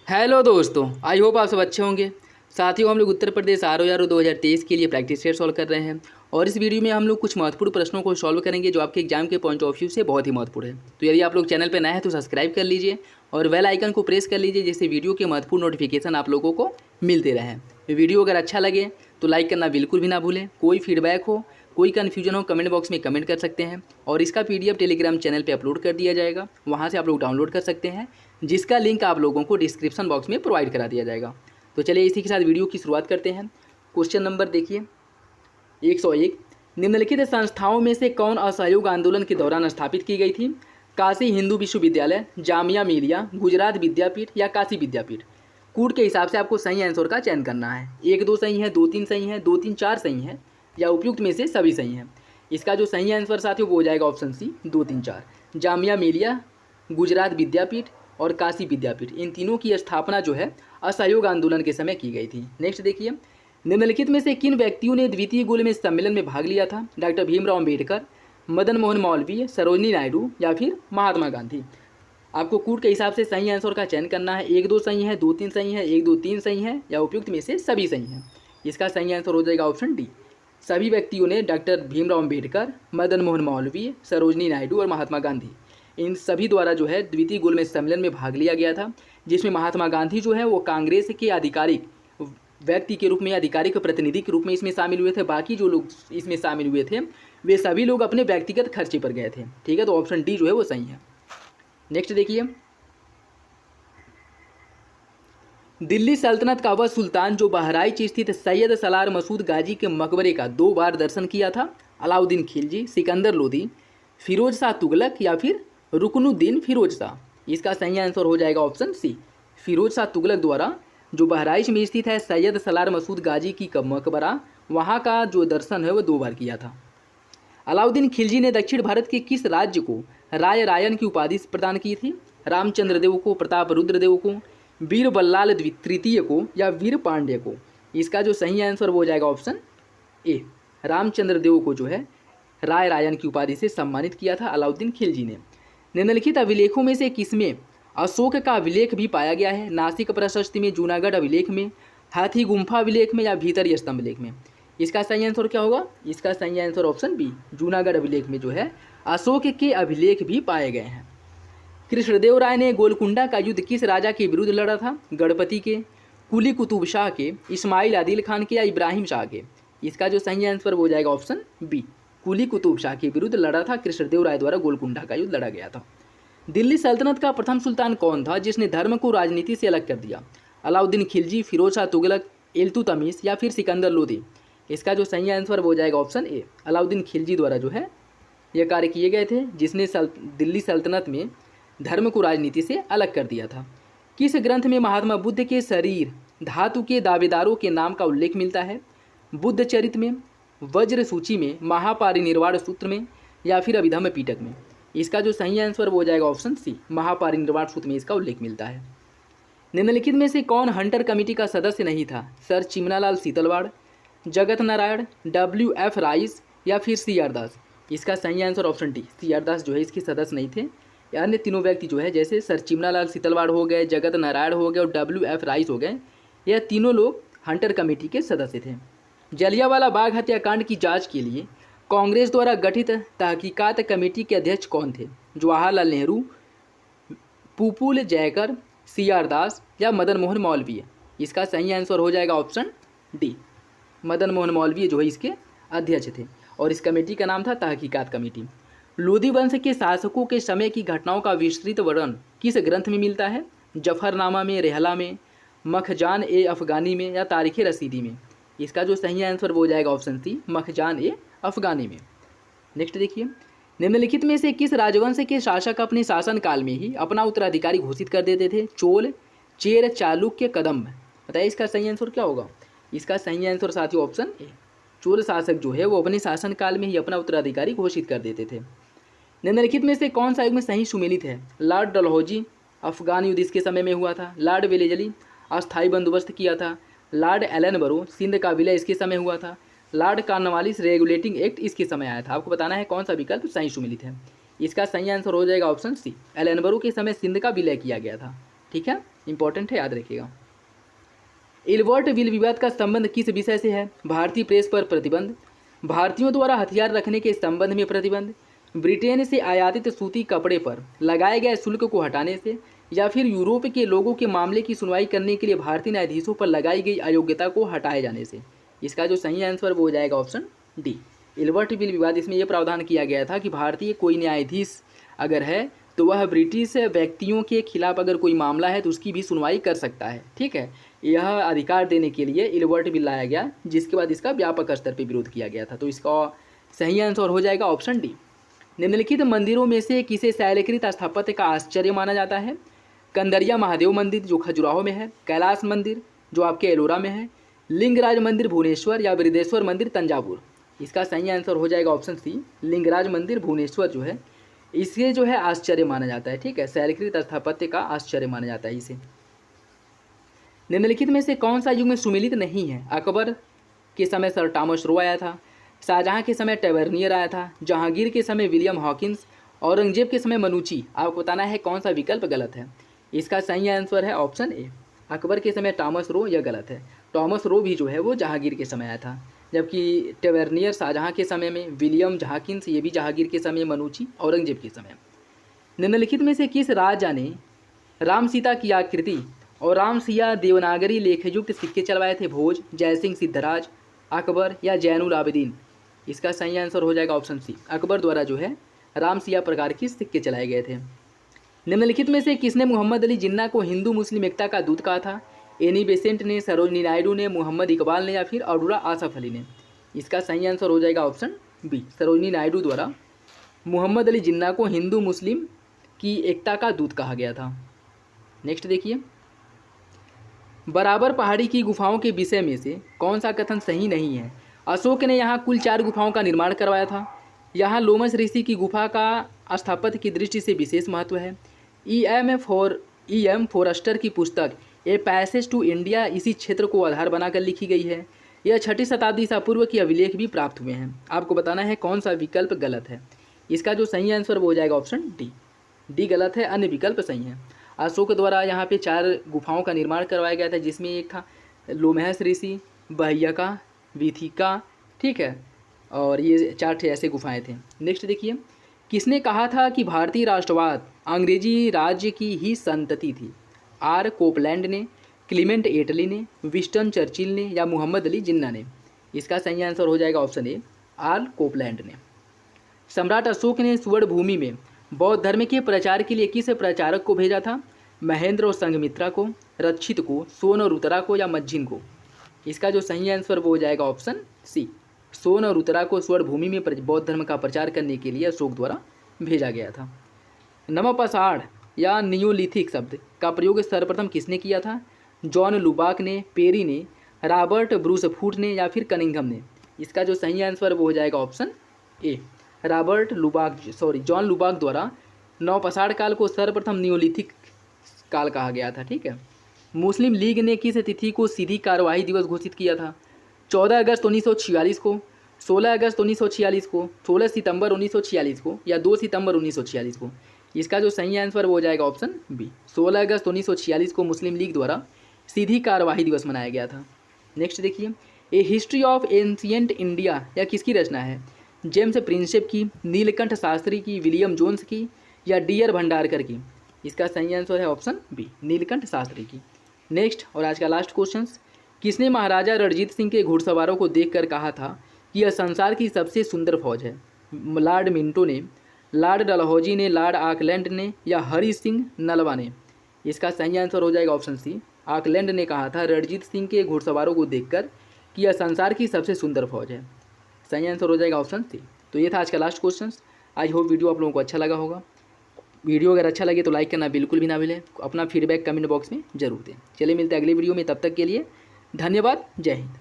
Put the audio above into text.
Hello दोस्तों, I hope आप सब अच्छे होंगे। साथियों, हम लोग उत्तर प्रदेश आर 2023 के लिए प्रैक्टिस सेट सॉल्व कर रहे हैं और इस वीडियो में हम लोग कुछ महत्वपूर्ण प्रश्नों को सॉल्व करेंगे जो आपके एग्जाम के पॉइंट ऑफ व्यू से बहुत ही महत्वपूर्ण है। तो यदि आप लोग चैनल पर नए हैं तो सब्सक्राइब कर लीजिए और बेल आइकन को प्रेस कर लीजिए जिससे वीडियो के महत्वपूर्ण नोटिफिकेशन आप लोगों को मिलते रहें। वीडियो अगर अच्छा लगे तो लाइक करना बिल्कुल भी ना भूलें। कोई फीडबैक हो, कोई कन्फ्यूजन हो, कमेंट बॉक्स में कमेंट कर सकते हैं और इसका PDF टेलीग्राम चैनल पे अपलोड कर दिया जाएगा, वहाँ से आप लोग डाउनलोड कर सकते हैं, जिसका लिंक आप लोगों को डिस्क्रिप्शन बॉक्स में प्रोवाइड करा दिया जाएगा। तो चलिए इसी के साथ वीडियो की शुरुआत करते हैं। क्वेश्चन नंबर देखिए 101, निम्नलिखित संस्थाओं में से कौन असहयोग आंदोलन के दौरान स्थापित की गई थी? काशी हिंदू विश्वविद्यालय, जामिया मिलिया, गुजरात विद्यापीठ या काशी विद्यापीठ। कूट के हिसाब से आपको सही आंसर का चयन करना है। 1 2 सही है, 2 3 सही है, 2 3 4 सही है या उपयुक्त में से सभी सही हैं। इसका जो सही आंसर साथियों वो हो जाएगा ऑप्शन सी 2 3 4। जामिया मिलिया, गुजरात विद्यापीठ और काशी विद्यापीठ, इन तीनों की स्थापना जो है असहयोग आंदोलन के समय की गई थी। नेक्स्ट देखिए, निम्नलिखित में से किन व्यक्तियों ने द्वितीय गोलमेज सम्मेलन में भाग लिया था? डॉक्टर भीमराव अम्बेडकर, मदन मोहन मालवीय, सरोजनी नायडू या फिर महात्मा गांधी। आपको कूट के हिसाब से सही आंसर का चयन करना है। 1 2 सही है, 2 3 सही है, 1 2 3 सही है या उपयुक्त में से सभी सही हैं। इसका सही आंसर हो जाएगा ऑप्शन डी। सभी व्यक्तियों ने डॉक्टर भीमराव अम्बेडकर, मदन मोहन मालवीय, सरोजनी नायडू और महात्मा गांधी, इन सभी द्वारा जो है द्वितीय गोलमेज सम्मेलन में भाग लिया गया था, जिसमें महात्मा गांधी जो है वो कांग्रेस के आधिकारिक व्यक्ति के रूप में, आधिकारिक प्रतिनिधि के रूप में इसमें शामिल हुए थे। बाकी जो लोग इसमें शामिल हुए थे वे सभी लोग अपने व्यक्तिगत खर्चे पर गए थे। ठीक है, तो ऑप्शन डी जो है वो सही है। नेक्स्ट देखिए, दिल्ली सल्तनत का वह सुल्तान जो बहराइच स्थित सैयद सलार मसूद गाजी के मकबरे का 2 बार दर्शन किया था? अलाउद्दीन खिलजी, सिकंदर लोदी, फिरोज शाह तुगलक या फिर रुकनुद्दीन फिरोज शाह। इसका सही आंसर हो जाएगा ऑप्शन सी, फिरोज शाह तुगलक द्वारा जो बहराइच में स्थित है सैयद सलार मसूद गाजी की मकबरा, वहाँ का जो दर्शन है वो 2 बार किया था। अलाउद्दीन खिलजी ने दक्षिण भारत के किस राज्य को राय रायन की उपाधि प्रदान की थी? रामचंद्र देव को, प्रताप रुद्र देव को, वीर बल्लाल तृतीय को या वीर पांड्य को। इसका जो सही आंसर वो हो जाएगा ऑप्शन ए, रामचंद्र देव को जो है राय रायन की उपाधि से सम्मानित किया था अलाउद्दीन खिलजी ने। निम्नलिखित अभिलेखों में से किसमें अशोक का अभिलेख भी पाया गया है? नासिक प्रशस्ति में, जूनागढ़ अभिलेख में, हाथी गुम्फा अभिलेख में या भीतर स्तंभ लेख में। इसका सही आंसर क्या होगा? इसका सही आंसर ऑप्शन बी, जूनागढ़ अभिलेख में जो है अशोक के अभिलेख भी पाए गए हैं। कृष्णदेव राय ने गोलकुंडा का युद्ध किस राजा के विरुद्ध लड़ा था? गणपति के, कुली कुतुब शाह के, इस्माइल आदिल खान के या इब्राहिम शाह के। इसका जो सही आंसर वो हो जाएगा ऑप्शन बी, कुली कुतुब शाह के विरुद्ध लड़ा था कृष्णदेव राय द्वारा गोलकुंडा का युद्ध लड़ा गया था। दिल्ली सल्तनत का प्रथम सुल्तान कौन था जिसने धर्म को राजनीति से अलग कर दिया? अलाउद्दीन खिलजी, फिरोज शाह तुगलक, इल्तुतमिश या फिर सिकंदर लोदी। इसका जो सही आंसर वो हो जाएगा ऑप्शन ए, अलाउद्दीन खिलजी द्वारा जो है यह कार्य किए गए थे जिसने दिल्ली सल्तनत में धर्म को राजनीति से अलग कर दिया था। किस ग्रंथ में महात्मा बुद्ध के शरीर धातु के दावेदारों के नाम का उल्लेख मिलता है? बुद्ध चरित में, वज्र सूची में, महापरिनिर्वाण सूत्र में या फिर अभिधम्म पिटक में। इसका जो सही आंसर वो हो जाएगा ऑप्शन सी, महापरिनिर्वाण सूत्र में इसका उल्लेख मिलता है। निम्नलिखित में से कौन हंटर कमेटी का सदस्य नहीं था? Sir चिमनालाल Setalvad, Jagat Narayan, WF rice या फिर CR दास। इसका सही आंसर ऑप्शन डी, CR दास जो है इसके सदस्य नहीं थे। अन्य तीनों व्यक्ति जो है जैसे सर चिमनालाल सीतलवाड़ हो गए, जगत नारायण हो गए और WF राइस हो गए, यह तीनों लोग हंटर कमेटी के सदस्य थे। जलियांवाला बाग हत्याकांड की जांच के लिए कांग्रेस द्वारा गठित तहकीकात कमेटी के अध्यक्ष कौन थे? जवाहरलाल नेहरू, पुपुल जयकर, CR दास या मदन मोहन मालवीय। इसका सही आंसर हो जाएगा ऑप्शन डी, मदन मोहन मालवीय जो है इसके अध्यक्ष थे और इस कमेटी का नाम था तहकीकात कमेटी। लोधी वंश के शासकों के समय की घटनाओं का विस्तृत वर्णन किस ग्रंथ में मिलता है? जफरनामा में, रेहला में, मखजान ए अफगानी में या तारीख रसीदी में। इसका जो सही आंसर वो हो जाएगा ऑप्शन सी, मखजान ए अफगानी में। नेक्स्ट देखिए, निम्नलिखित में से किस राजवंश के शासक अपने शासनकाल में ही अपना उत्तराधिकारी घोषित कर देते थे? चोल, चेर, चालुक्य, कदम्ब। बताइए इसका सही आंसर क्या होगा? इसका सही आंसर साथियों ऑप्शन ए, चोल शासक जो है वो अपने शासनकाल में ही अपना उत्तराधिकारी घोषित कर देते थे। निम्नलिखित में से कौन सा युग में सही सुमेलित है? लॉर्ड डलहौजी, अफगान युद्ध इसके समय में हुआ था। लॉर्ड वेलेजली, अस्थायी बंदोबस्त किया था। लॉर्ड एलनबरो, सिंध का विलय इसके समय हुआ था। लॉर्ड कॉर्नवालिस रेगुलेटिंग एक्ट इसके समय आया था। आपको बताना है कौन सा विकल्प सही सुमेलित है। इसका सही आंसर हो जाएगा ऑप्शन सी, एलनबरो के समय सिंध का विलय किया गया था। ठीक है, इंपॉर्टेंट है, याद रखिएगा। इल्बर्ट विल विवाद का संबंध किस विषय से है? भारतीय प्रेस पर प्रतिबंध, भारतीयों द्वारा हथियार रखने के संबंध में प्रतिबंध, ब्रिटेन से आयातित सूती कपड़े पर लगाए गए शुल्क को हटाने से, या फिर यूरोप के लोगों के मामले की सुनवाई करने के लिए भारतीय न्यायाधीशों पर लगाई गई अयोग्यता को हटाए जाने से। इसका जो सही आंसर वो हो जाएगा ऑप्शन डी, इल्बर्ट विल विवाद। इसमें यह प्रावधान किया गया था कि भारतीय कोई न्यायाधीश अगर है तो वह ब्रिटिश व्यक्तियों के खिलाफ अगर कोई मामला है तो उसकी भी सुनवाई कर सकता है, ठीक है। यह अधिकार देने के लिए इल्बर्ट बिल लाया गया, जिसके बाद इसका व्यापक स्तर पर विरोध किया गया था। तो इसका सही आंसर हो जाएगा ऑप्शन डी। निम्नलिखित मंदिरों में से किसे शैलकृत स्थापत्य का आश्चर्य माना जाता है? कंदरिया महादेव मंदिर जो खजुराहो में है, कैलाश मंदिर जो आपके एलोरा में है, लिंगराज मंदिर भुवनेश्वर, या बृहदेश्वर मंदिर तंजावुर। इसका सही आंसर हो जाएगा ऑप्शन सी, लिंगराज मंदिर भुवनेश्वर जो है इसे जो है आश्चर्य माना जाता है, ठीक है, शैलकृत स्थापत्य का आश्चर्य माना जाता है इसे। निम्नलिखित में से कौन सा युग में सुमेलित नहीं है? अकबर के समय सर टॉमस रो आया था, शाहजहां के समय टैवर्नियर आया था, जहांगीर के समय विलियम हॉकिंस, औरंगजेब के समय मनुची। आपको बताना है कौन सा विकल्प गलत है। इसका सही आंसर है ऑप्शन ए, अकबर के समय टॉमस रो, यह गलत है। टॉमस रो भी जो है वो जहांगीर के समय आया था, जबकि टैवर्नियर शाहजहां के समय में, विलियम हॉकिंस ये भी जहांगीर के समय, मनुची औरंगजेब के समय। निम्नलिखित में से किस राजा ने राम सीता की आकृति और राम सिया देवनागरी लेखयुक्त सिक्के चलवाए थे? भोज, जयसिंह सिद्धराज, अकबर या जैनुल आबिदीन। इसका सही आंसर हो जाएगा ऑप्शन सी, अकबर द्वारा जो है राम सिया प्रकार के सिक्के चलाए गए थे। निम्नलिखित में से किसने मोहम्मद अली जिन्ना को हिंदू मुस्लिम एकता का दूत कहा था? एनी बेसेंट ने, सरोजनी नायडू ने, मोहम्मद इकबाल ने, या फिर अरोरा आसफ अली ने। इसका सही आंसर हो जाएगा ऑप्शन बी, सरोजनी नायडू द्वारा मोहम्मद अली जिन्ना को हिंदू मुस्लिम की एकता का दूत कहा गया था। नेक्स्ट देखिए, बराबर पहाड़ी की गुफाओं के विषय में से कौन सा कथन सही नहीं है? अशोक ने यहाँ कुल 4 गुफाओं का निर्माण करवाया था, यहाँ लोमस ऋषि की गुफा का स्थापत्य की दृष्टि से विशेष महत्व है, E.M. फॉरेस्टर की पुस्तक ए पैसेज टू इंडिया इसी क्षेत्र को आधार बनाकर लिखी गई है, यह 6वीं शताब्दी ईसा पूर्व के अभिलेख भी प्राप्त हुए हैं। आपको बताना है कौन सा विकल्प गलत है। इसका जो सही आंसर वो हो जाएगा ऑप्शन डी, डी गलत है, अन्य विकल्प सही है। अशोक द्वारा यहाँ पे 4 गुफाओं का निर्माण करवाया गया था, जिसमें एक था लोमहस ऋषि, बहयका, विथिका, ठीक है, और ये 4 ऐसे गुफाएं थे। नेक्स्ट देखिए, किसने कहा था कि भारतीय राष्ट्रवाद अंग्रेजी राज्य की ही संतति थी? आर कोपलैंड ने, क्लीमेंट एटली ने, विंस्टन चर्चिल ने, या मोहम्मद अली जिन्ना ने। इसका सही आंसर हो जाएगा ऑप्शन ए, आर कोपलैंड ने। सम्राट अशोक ने स्वर्ण भूमि में बौद्ध धर्म के प्रचार के लिए किस प्रचारक को भेजा था? महेंद्र और संघमित्रा को, रक्षित को, सोन और उतरा को, या मज्जिन को। इसका जो सही आंसर वो हो जाएगा ऑप्शन सी, सोन और उतरा को स्वर्ण भूमि में बौद्ध धर्म का प्रचार करने के लिए अशोक द्वारा भेजा गया था। नवपाषाण या नियोलिथिक शब्द का प्रयोग सर्वप्रथम किसने किया था? जॉन लुबाक ने, पेरी ने, रॉबर्ट ब्रूस फूट ने, या फिर कनिंघम ने। इसका जो सही आंसर वो हो जाएगा ऑप्शन ए, जॉन लुबाक द्वारा नवपाषाण काल को सर्वप्रथम नियोलिथिक काल कहा गया था, ठीक है। मुस्लिम लीग ने किस तिथि को सीधी कार्यवाही दिवस घोषित किया था? 14 अगस्त 1946 को, 16 अगस्त 1946 को, 16 सितंबर 1946 को, या 2 सितंबर 1946 को। इसका जो सही आंसर वो हो जाएगा ऑप्शन बी, 16 अगस्त 1946 को मुस्लिम लीग द्वारा सीधी कार्यवाही दिवस मनाया गया था। नेक्स्ट देखिए, ए हिस्ट्री ऑफ एंशिएंट इंडिया या किसकी रचना है? जेम्स प्रिंसेप की, नीलकंठ शास्त्री की, विलियम जोन्स की, या डी.आर. भंडारकर की। इसका सही आंसर है ऑप्शन बी, नीलकंठ शास्त्री की। नेक्स्ट और आज का लास्ट क्वेश्चन, किसने महाराजा रणजीत सिंह के घुड़सवारों को देखकर कहा था कि यह संसार की सबसे सुंदर फौज है? लॉर्ड मिंटो ने, लॉर्ड डलहौजी ने, लॉर्ड ऑकलैंड ने, या हरि सिंह नलवा ने। इसका सही आंसर हो जाएगा ऑप्शन सी, ऑकलैंड ने कहा था रणजीत सिंह के घुड़सवारों को देखकर कि यह संसार की सबसे सुंदर फौज है। सही आंसर हो जाएगा ऑप्शन सी। तो ये था आज का last question. I hope video आप लोगों को अच्छा लगा होगा। वीडियो अगर अच्छा लगे तो लाइक करना बिल्कुल भी ना भूलें, अपना फीडबैक कमेंट बॉक्स में जरूर दें। चलिए मिलते हैं अगली वीडियो में, तब तक के लिए धन्यवाद, जय हिंद।